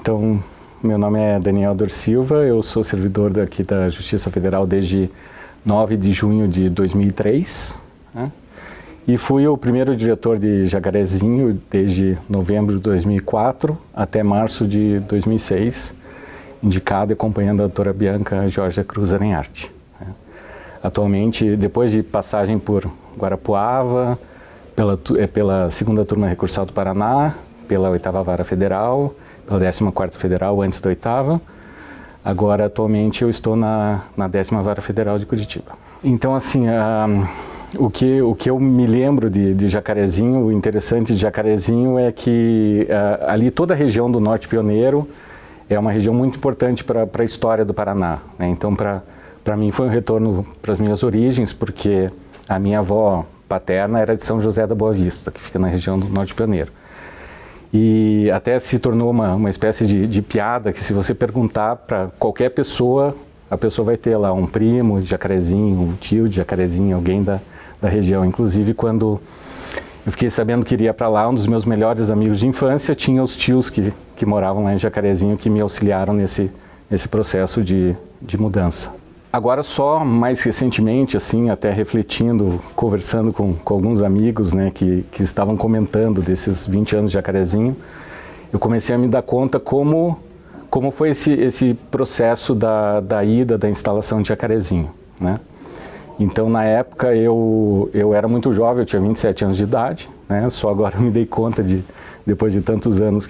Então, meu nome é Daniel Dor Silva, eu sou servidor daqui da Justiça Federal desde 9 de junho de 2003, né? E fui o primeiro diretor de Jacarezinho desde novembro de 2004 até março de 2006, indicado e acompanhando a doutora Bianca Georgia Cruz Arenharte, né? Atualmente, depois de passagem por Guarapuava, pela segunda turma recursal do Paraná, pela 8ª Vara Federal, pela 14ª Federal antes da 8ª, agora atualmente eu estou na 10ª Vara Federal de Curitiba. Então assim, o que eu me lembro de Jacarezinho, o interessante de Jacarezinho é que ali toda a região do Norte Pioneiro é uma região muito importante para a história do Paraná, né? Então para mim foi um retorno para as minhas origens, porque a minha avó paterna era de São José da Boa Vista, que fica na região do Norte Pioneiro. E até se tornou uma espécie de piada, que se você perguntar para qualquer pessoa, a pessoa vai ter lá um primo de Jacarezinho, um tio de Jacarezinho, alguém da região. Inclusive, quando eu fiquei sabendo que iria para lá, um dos meus melhores amigos de infância tinha os tios que moravam lá em Jacarezinho, que me auxiliaram nesse processo de mudança. Agora só mais recentemente, assim, até refletindo, conversando com alguns amigos, né, que estavam comentando desses 20 anos de Jacarezinho, eu comecei a me dar conta como foi esse processo da ida, da instalação de Jacarezinho, né? Então, na época, eu era muito jovem, eu tinha 27 anos de idade, né? Só agora eu me dei conta, depois de tantos anos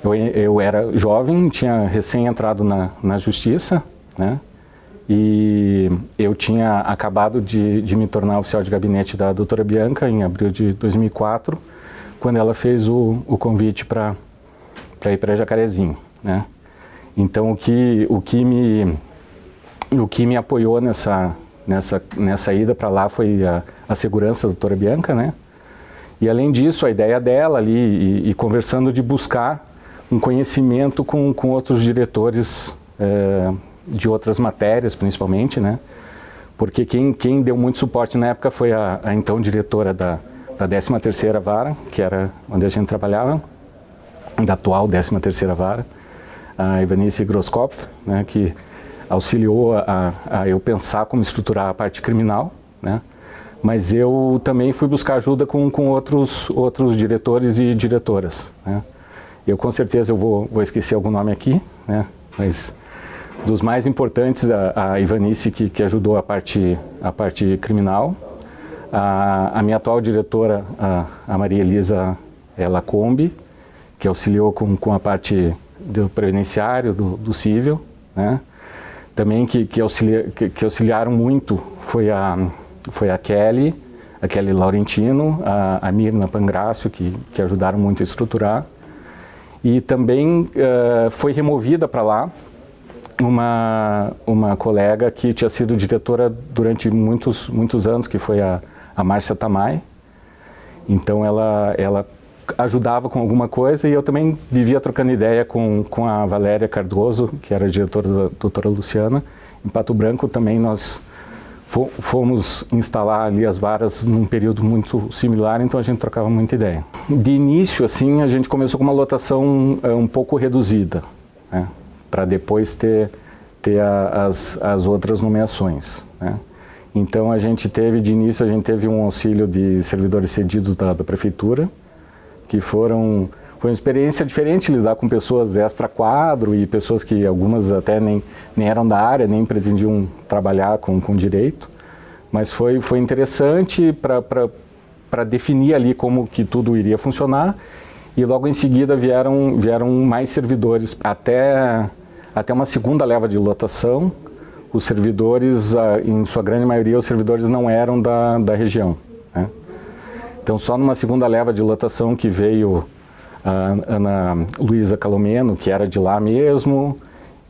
eu era jovem, tinha recém entrado na Justiça, né? E eu tinha acabado de me tornar oficial de gabinete da doutora Bianca em abril de 2004, quando ela fez o convite para ir para Jacarezinho, né? Então o que me apoiou nessa ida para lá foi a segurança da doutora Bianca, né? E além disso, a ideia dela ali, e conversando de buscar um conhecimento com outros diretores de outras matérias, principalmente, né? Porque quem deu muito suporte na época foi a então diretora da 13ª Vara, que era onde a gente trabalhava, da atual 13ª Vara, a Ivanice Groskopf, né? Que auxiliou a eu pensar como estruturar a parte criminal, né? Mas eu também fui buscar ajuda com outros diretores e diretoras, né? Eu com certeza eu vou esquecer algum nome aqui, né? Mas dos mais importantes, a Ivanice, que ajudou a parte criminal, a minha atual diretora, a Maria Elisa Lacombe, que auxiliou com a parte do previdenciário, do civil, né? Também que auxiliaram muito foi a Kelly Laurentino, a Mirna Pangrácio, que ajudaram muito a estruturar. E também foi removida para lá uma colega que tinha sido diretora durante muitos anos, que foi a Márcia Tamay. Então ela ajudava com alguma coisa, e eu também vivia trocando ideia com a Valéria Cardoso, que era diretora da doutora Luciana. Em Pato Branco também nós fomos instalar ali as varas num período muito similar, então a gente trocava muita ideia. De início, assim, a gente começou com uma lotação um pouco reduzida, né? Para depois ter as outras nomeações, né? Então de início a gente teve um auxílio de servidores cedidos da prefeitura, que foi uma experiência diferente lidar com pessoas extra-quadro e pessoas que algumas até nem eram da área, nem pretendiam trabalhar com direito, mas foi interessante para definir ali como que tudo iria funcionar. E logo em seguida vieram mais servidores. Até uma segunda leva de lotação, os servidores, em sua grande maioria, os servidores não eram da região, né? Então, só numa segunda leva de lotação que veio a Ana Luísa Calomeno, que era de lá mesmo,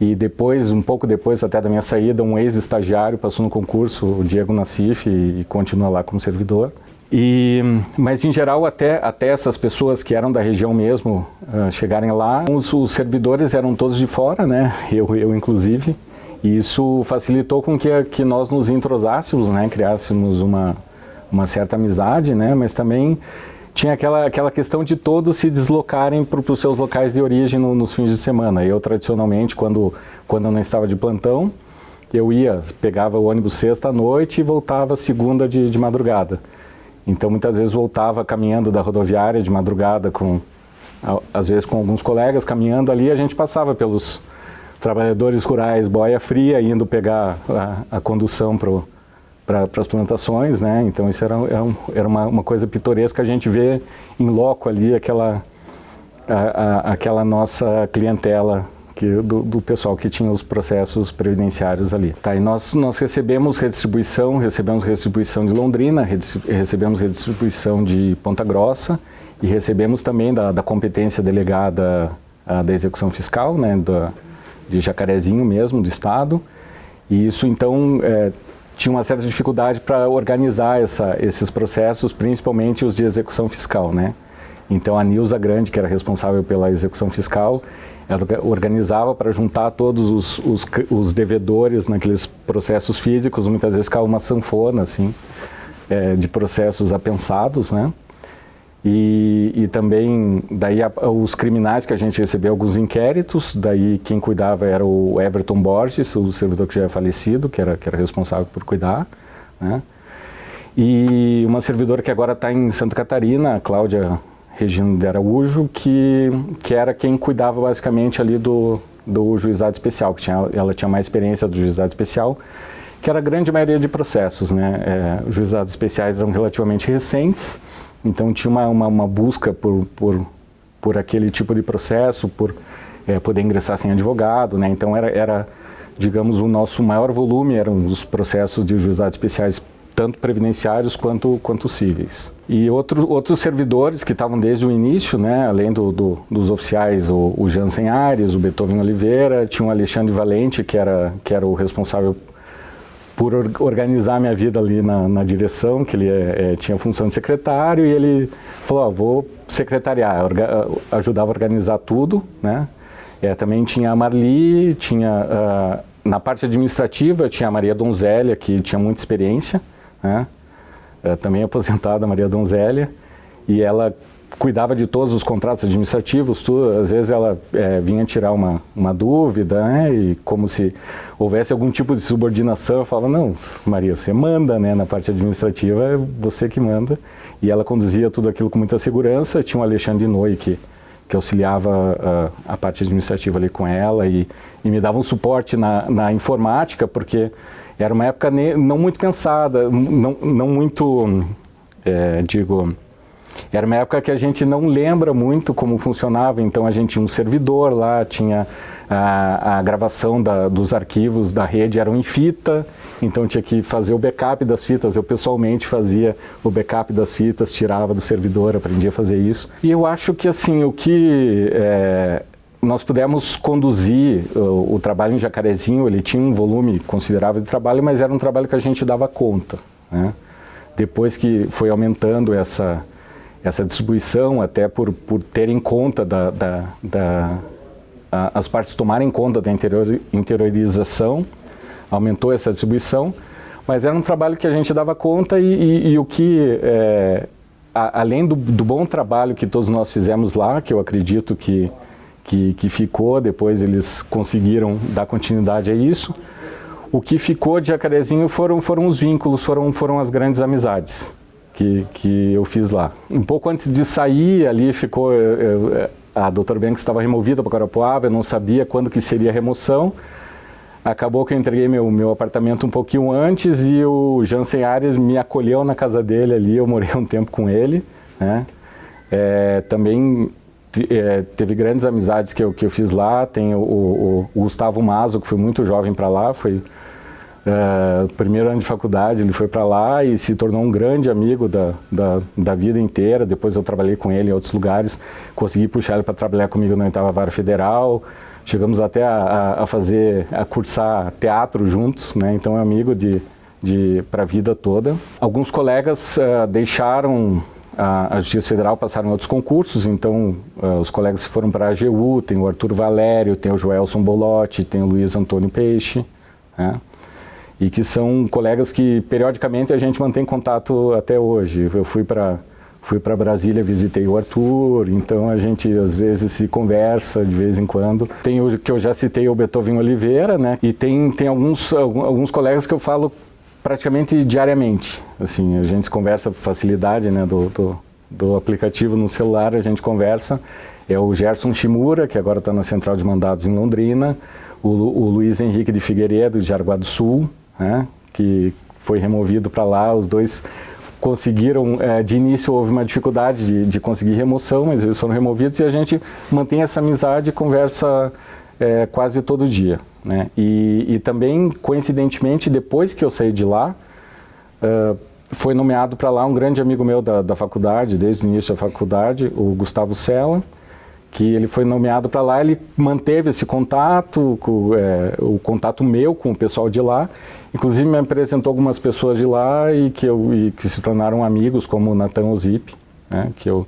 e depois, um pouco depois até da minha saída, um ex-estagiário passou no concurso, o Diego Nassif, e continua lá como servidor. Mas, em geral, até essas pessoas que eram da região mesmo chegarem lá, os servidores eram todos de fora, né? Eu inclusive, e isso facilitou com que nós nos entrosássemos, né? Criássemos uma certa amizade, né? Mas também tinha aquela questão de todos se deslocarem para os seus locais de origem nos fins de semana. Eu, tradicionalmente, quando eu não estava de plantão, eu pegava o ônibus sexta à noite e voltava segunda de madrugada. Então, muitas vezes, voltava caminhando da rodoviária de madrugada, às vezes com alguns colegas, caminhando ali, a gente passava pelos trabalhadores rurais, boia fria, indo pegar a condução para as plantações, né? Então isso era uma coisa pitoresca, a gente vê em loco ali aquela nossa clientela do pessoal que tinha os processos previdenciários ali. Tá, e nós recebemos redistribuição de Londrina, recebemos redistribuição de Ponta Grossa e recebemos também da competência delegada da execução fiscal, né? De Jacarezinho mesmo, do Estado, e isso então tinha uma certa dificuldade para organizar esses processos, principalmente os de execução fiscal, né? Então a Nilza Grande, que era responsável pela execução fiscal, ela organizava para juntar todos os devedores naqueles processos físicos, muitas vezes ficava uma sanfona, assim, de processos apensados, né? E também, daí os criminais que a gente recebeu alguns inquéritos, daí quem cuidava era o Everton Borges, o servidor que já é falecido, que era responsável por cuidar, né? E uma servidora que agora está em Santa Catarina, a Cláudia Regina de Araújo, que era quem cuidava basicamente ali do juizado especial, ela tinha mais experiência do juizado especial, que era a grande maioria de processos, né? Os juizados especiais eram relativamente recentes, então tinha uma busca por aquele tipo de processo, por poder ingressar sem advogado, né? Então era, digamos, o nosso maior volume eram os processos de juizados especiais, tanto previdenciários quanto cíveis. E outros servidores que estavam desde o início, né? Além dos oficiais, o Jansen Ares, o Beethoven Oliveira, tinha o Alexandre Valente, que era o responsável por organizar minha vida ali na direção, que ele tinha a função de secretário, e ele falou, vou secretariar, ajudava a organizar tudo, né? Também tinha a Marli, tinha, na parte administrativa, tinha a Maria Donzélia, que tinha muita experiência, né? Também aposentada, a Maria Donzélia, e ela cuidava de todos os contratos administrativos, tudo. Às vezes ela vinha tirar uma dúvida, né? E como se houvesse algum tipo de subordinação, eu falava, não, Maria, você manda, né? Na parte administrativa é você que manda. E ela conduzia tudo aquilo com muita segurança. Tinha o Alexandre Noy, que auxiliava a parte administrativa ali com ela e me dava um suporte na informática, porque era uma época não muito pensada, não muito, era uma época que a gente não lembra muito como funcionava, então a gente tinha um servidor lá, tinha a gravação dos arquivos da rede eram em fita, então tinha que fazer o backup das fitas, eu pessoalmente fazia o backup das fitas, tirava do servidor, aprendia a fazer isso. E eu acho que assim, o que nós pudemos conduzir, o trabalho em Jacarezinho, ele tinha um volume considerável de trabalho, mas era um trabalho que a gente dava conta, né? Depois que foi aumentando essa distribuição, até por ter em conta as partes tomarem conta da interiorização, aumentou essa distribuição, mas era um trabalho que a gente dava conta e o que, além do bom trabalho que todos nós fizemos lá, que eu acredito que ficou, depois eles conseguiram dar continuidade a isso, o que ficou de Jacarezinho foram os vínculos, foram as grandes amizades que eu fiz lá. Um pouco antes de sair, ali ficou, a doutora Bianca estava removida para Carapuava, eu não sabia quando que seria a remoção. Acabou que eu entreguei meu apartamento um pouquinho antes e o Jansen Ares me acolheu na casa dele ali, eu morei um tempo com ele, né? Também teve grandes amizades que eu fiz lá, tem o Gustavo Mazo, que foi muito jovem para lá, foi primeiro ano de faculdade, ele foi para lá e se tornou um grande amigo da vida inteira. Depois eu trabalhei com ele em outros lugares, consegui puxar ele para trabalhar comigo na 8ª Vara Federal, chegamos até a cursar teatro juntos, né? Então é amigo para a vida toda. Alguns colegas deixaram a Justiça Federal, passaram em outros concursos, então os colegas foram para a AGU, tem o Arthur Valério, tem o Joelson Bolotti, tem o Luiz Antônio Peixe, né? E que são colegas que periodicamente a gente mantém contato até hoje. Eu fui para fui para Brasília, visitei o Arthur, então a gente às vezes se conversa de vez em quando. Tem o que eu já citei, o Beethoven Oliveira, né? E tem alguns colegas que eu falo praticamente diariamente. Assim, a gente se conversa por facilidade, né, do aplicativo no celular, a gente conversa. É o Gerson Shimura, que agora está na Central de Mandados em Londrina, o Luiz Henrique de Figueiredo, de Jaraguá do Sul, né, que foi removido para lá. Os dois conseguiram, de início houve uma dificuldade de conseguir remoção, mas eles foram removidos e a gente mantém essa amizade e conversa quase todo dia, né? E também, coincidentemente, depois que eu saí de lá, foi nomeado para lá um grande amigo meu da faculdade, desde o início da faculdade, o Gustavo Sella, que ele foi nomeado para lá. Ele manteve esse contato, o contato meu com o pessoal de lá, inclusive me apresentou algumas pessoas de lá e que se tornaram amigos, como o Nathan Ozip, né, que eu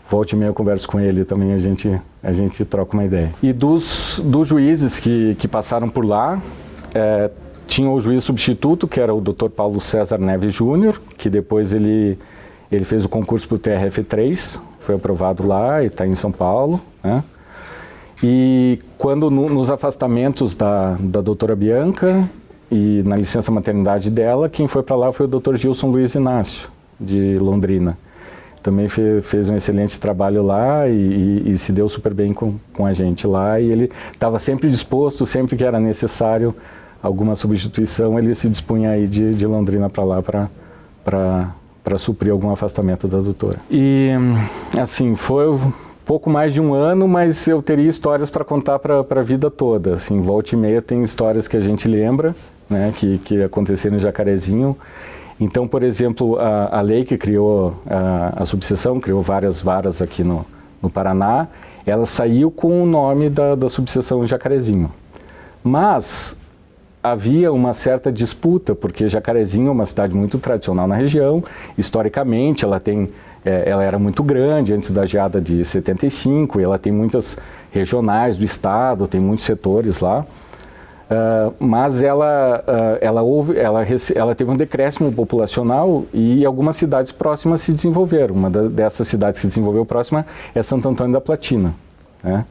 volta e meia eu converso com ele também, a gente troca uma ideia. E dos juízes que passaram por lá, tinha o juiz substituto, que era o Dr. Paulo César Neves Júnior, que depois ele fez o concurso para o TRF3, foi aprovado lá e está em São Paulo, né? E quando nos afastamentos da doutora Bianca e na licença maternidade dela, quem foi para lá foi o Dr. Gilson Luiz Inácio, de Londrina. Também fez um excelente trabalho lá e se deu super bem com a gente lá. E ele estava sempre disposto, sempre que era necessário alguma substituição, ele se dispunha aí de Londrina para lá para suprir algum afastamento da doutora. E assim, foi pouco mais de um ano, mas eu teria histórias para contar para a vida toda. Assim, volta e meia tem histórias que a gente lembra, né, que aconteceram em Jacarezinho. Então, por exemplo, a lei que criou a subseção, criou várias varas aqui no Paraná, ela saiu com o nome da subseção Jacarezinho. Mas havia uma certa disputa, porque Jacarezinho é uma cidade muito tradicional na região. Historicamente, ela era muito grande antes da geada de 75, e ela tem muitas regionais do estado, tem muitos setores lá. Mas ela teve um decréscimo populacional e algumas cidades próximas se desenvolveram. Uma dessas cidades que se desenvolveu próxima é Santo Antônio da Platina, né?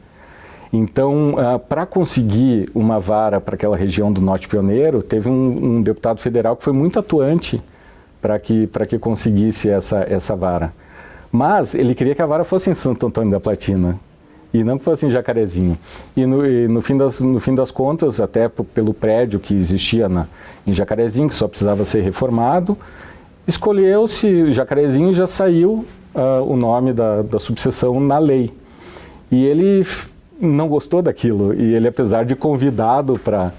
Então, para conseguir uma vara para aquela região do Norte Pioneiro, teve um deputado federal que foi muito atuante para que conseguisse essa vara. Mas ele queria que a vara fosse em Santo Antônio da Platina e não que fosse em Jacarezinho. E no fim das contas, até pelo prédio que existia em Jacarezinho, que só precisava ser reformado, escolheu-se Jacarezinho e já saiu o nome da subseção na lei. E ele não gostou daquilo, e ele, apesar de convidado para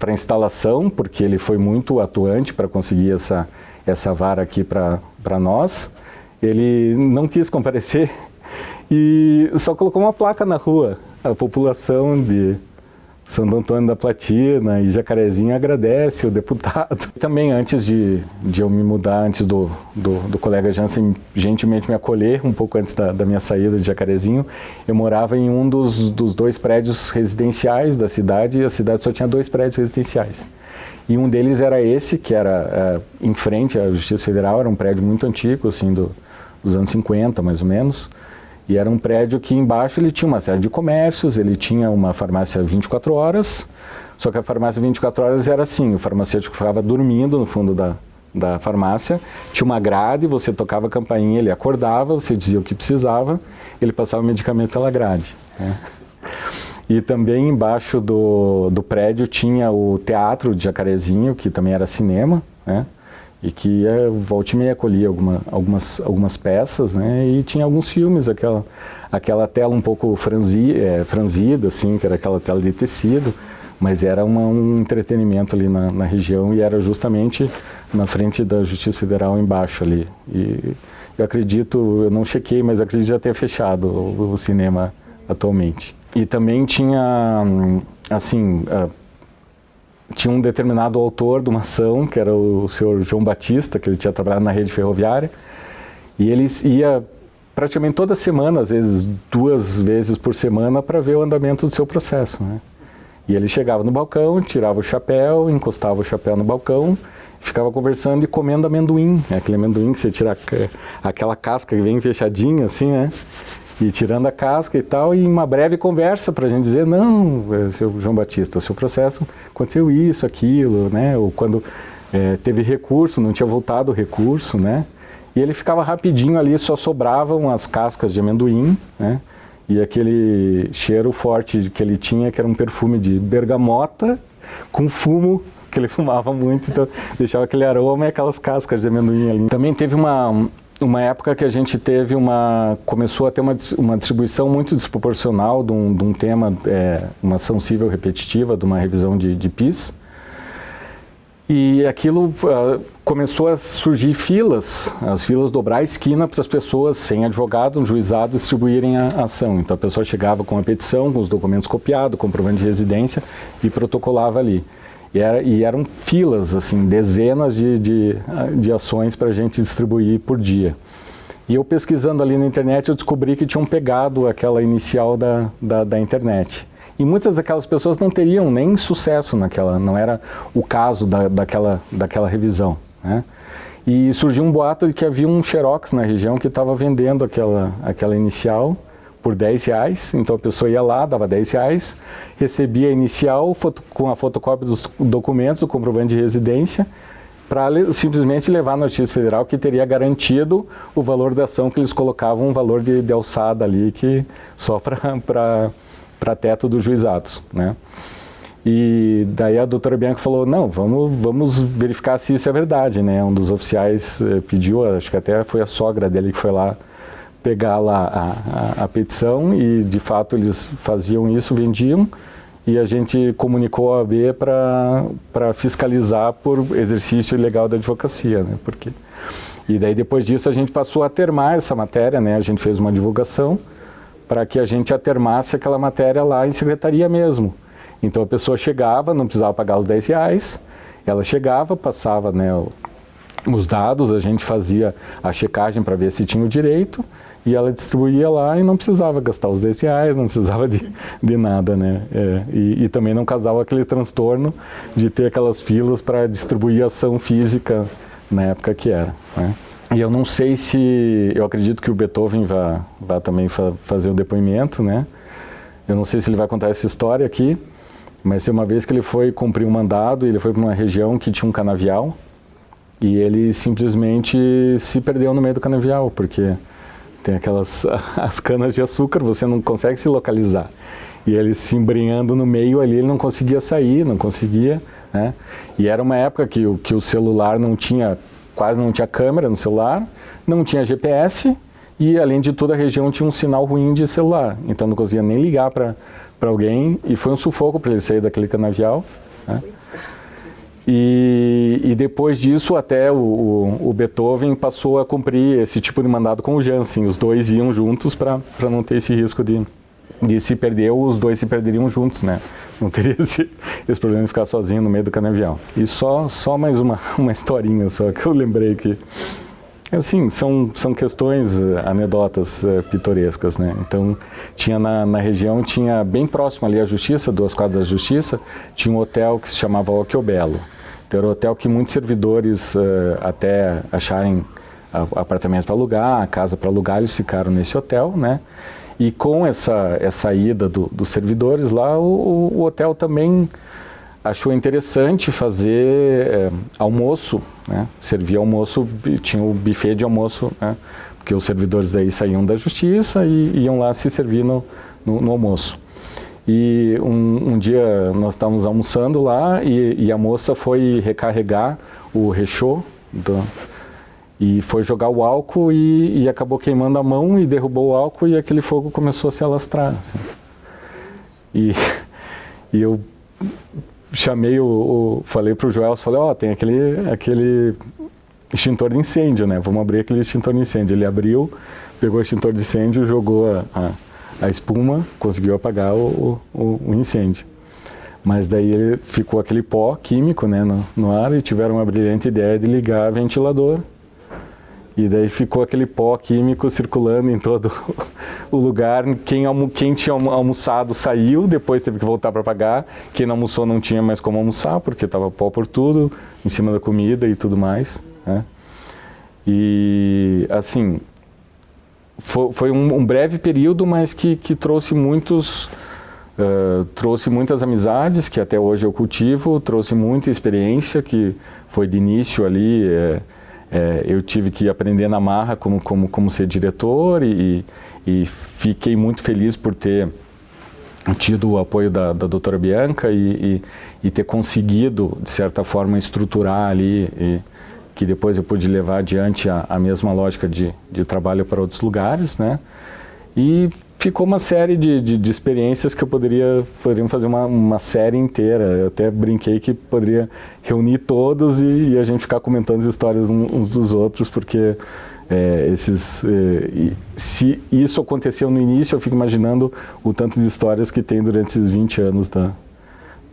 a instalação, porque ele foi muito atuante para conseguir essa vara aqui para nós, ele não quis comparecer e só colocou uma placa na rua. A população de Santo Antônio da Platina e Jacarezinho agradece o deputado. Também antes de eu me mudar, antes do colega Jansen gentilmente me acolher, um pouco antes da minha saída de Jacarezinho, eu morava em um dos 2 prédios residenciais da cidade, e a cidade só tinha 2 prédios residenciais. E um deles era esse, que era em frente à Justiça Federal, era um prédio muito antigo, assim, dos anos 50, mais ou menos. E era um prédio que embaixo ele tinha uma série de comércios, ele tinha uma farmácia 24 horas, só que a farmácia 24 horas era assim, o farmacêutico ficava dormindo no fundo da farmácia, tinha uma grade, você tocava a campainha, ele acordava, você dizia o que precisava, ele passava o medicamento pela grade, né? E também embaixo do prédio tinha o Teatro de Jacarezinho, que também era cinema, né? E que volta e meia acolhia algumas peças, né? E tinha alguns filmes, aquela tela um pouco franzida, assim, que era aquela tela de tecido, mas era um entretenimento ali na região, e era justamente na frente da Justiça Federal, embaixo ali. E eu acredito, eu não chequei, mas eu acredito já ter fechado o cinema atualmente. E também tinha, assim, tinha um determinado autor de uma ação, que era o senhor João Batista, que ele tinha trabalhado na rede ferroviária, e ele ia praticamente toda semana, às vezes 2 vezes por semana, para ver o andamento do seu processo, né? E ele chegava no balcão, tirava o chapéu, encostava o chapéu no balcão, ficava conversando e comendo amendoim, aquele amendoim que você tira aquela casca que vem fechadinha assim, né? E tirando a casca e tal, e uma breve conversa para a gente dizer, não, seu João Batista, o seu processo aconteceu isso, aquilo, né? Ou quando teve recurso, não tinha voltado o recurso, né? E ele ficava rapidinho ali, só sobravam as cascas de amendoim, né? E aquele cheiro forte que ele tinha, que era um perfume de bergamota com fumo, que ele fumava muito, então deixava aquele aroma e aquelas cascas de amendoim ali. Também teve uma época que a gente começou a ter uma distribuição muito desproporcional de um tema, uma ação cível repetitiva, de uma revisão de PIS. E aquilo começou a surgir filas, as filas dobrar a esquina para as pessoas, sem advogado, no juizado, distribuírem a ação. Então a pessoa chegava com a petição, com os documentos copiados, comprovante de residência e protocolava ali. E eram filas, assim, dezenas de ações para a gente distribuir por dia. E eu pesquisando ali na internet, eu descobri que tinham pegado aquela inicial da internet. E muitas daquelas pessoas não teriam nem sucesso não era o caso daquela revisão, né? E surgiu um boato de que havia um Xerox na região que estava vendendo aquela inicial por R$10, então a pessoa ia lá, dava R$10, recebia a inicial com a fotocópia dos documentos, o comprovante de residência, para simplesmente levar na Justiça Federal, que teria garantido o valor da ação, que eles colocavam um valor de alçada ali, que só para teto dos juizados, né? E daí a doutora Bianca falou, não, vamos verificar se isso é verdade, né? Um dos oficiais pediu, acho que até foi a sogra dele que foi lá pegar lá a petição, e de fato eles faziam isso, vendiam, e a gente comunicou a OAB para fiscalizar por exercício ilegal da advocacia, né? E daí depois disso a gente passou a termar essa matéria, né? A gente fez uma divulgação para que a gente atermasse aquela matéria lá em secretaria mesmo. Então a pessoa chegava, não precisava pagar os R$10, ela chegava, passava, né, os dados, a gente fazia a checagem para ver se tinha o direito, e ela distribuía lá e não precisava gastar os R$10, não precisava de nada, né? E também não causava aquele transtorno de ter aquelas filas para distribuir ação física na época que era, né? E eu não sei eu acredito que o Beethoven vá também fazer o depoimento, né? Eu não sei se ele vai contar essa história aqui, mas uma vez que ele foi cumprir um mandado, ele foi para uma região que tinha um canavial, e ele simplesmente se perdeu no meio do canavial, porque tem as canas de açúcar, você não consegue se localizar. E ele se embrenhando no meio ali, ele não conseguia sair, não conseguia, né? E era uma época que o celular quase não tinha câmera no celular, não tinha GPS, e além de tudo a região tinha um sinal ruim de celular, então não conseguia nem ligar para alguém, e foi um sufoco para ele sair daquele canavial, né? E depois disso até o Beethoven passou a cumprir esse tipo de mandado com o Jansen, os dois iam juntos para não ter esse risco de se perder, ou os dois se perderiam juntos, né? Não teria esse problema de ficar sozinho no meio do canavial. E só mais uma historinha só que eu lembrei que, assim, são questões, anedotas pitorescas, né? Então, tinha na região, tinha bem próximo ali à Justiça, 2 quadras da Justiça, tinha um hotel que se chamava Occhio Bello. Então, era um hotel que muitos servidores, até acharem apartamentos para alugar, casa para alugar, eles ficaram nesse hotel, né? E com essa ida dos servidores lá, o hotel também achou interessante fazer almoço, né? Servia almoço, tinha o buffet de almoço, né? Porque os servidores daí saíam da Justiça e iam lá se servir no almoço. E um dia nós estávamos almoçando lá e a moça foi recarregar o rechô e foi jogar o álcool e acabou queimando a mão e derrubou o álcool, e aquele fogo começou a se alastrar, assim. E eu chamei falei para o Joel, falei, tem aquele extintor de incêndio, né? Vamos abrir aquele extintor de incêndio. Ele abriu, pegou o extintor de incêndio, jogou a espuma, conseguiu apagar o incêndio. Mas daí ele ficou aquele pó químico, né, no ar, e tiveram uma brilhante ideia de ligar ventilador. E daí ficou aquele pó químico circulando em todo o lugar. Quem tinha almoçado saiu, depois teve que voltar para pagar. Quem não almoçou não tinha mais como almoçar, porque estava pó por tudo, em cima da comida e tudo mais, né? E, assim, foi um breve período, mas que trouxe trouxe muitas amizades, que até hoje eu cultivo, trouxe muita experiência, que foi de início ali... eu tive que aprender na marra como ser diretor e fiquei muito feliz por ter tido o apoio da doutora Bianca e ter conseguido, de certa forma, estruturar ali, que depois eu pude levar adiante a mesma lógica de trabalho para outros lugares, né? E ficou uma série de experiências que eu poderiam fazer uma série inteira. Eu até brinquei que poderia reunir todos e a gente ficar comentando as histórias uns dos outros, porque se isso aconteceu no início, eu fico imaginando o tanto de histórias que tem durante esses 20 anos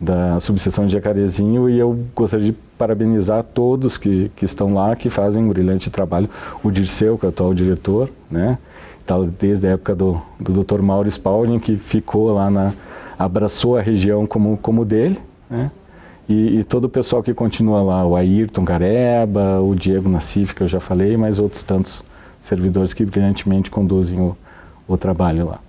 da subseção de Jacarezinho, e eu gostaria de parabenizar todos que estão lá, que fazem um brilhante trabalho. O Dirceu, que é o atual diretor, né? Desde a época do Dr. Mauro Spalding, que ficou lá, abraçou a região como dele, né? E todo o pessoal que continua lá, o Ayrton Gareba, o Diego Nassif, que eu já falei, mas outros tantos servidores que brilhantemente conduzem o trabalho lá.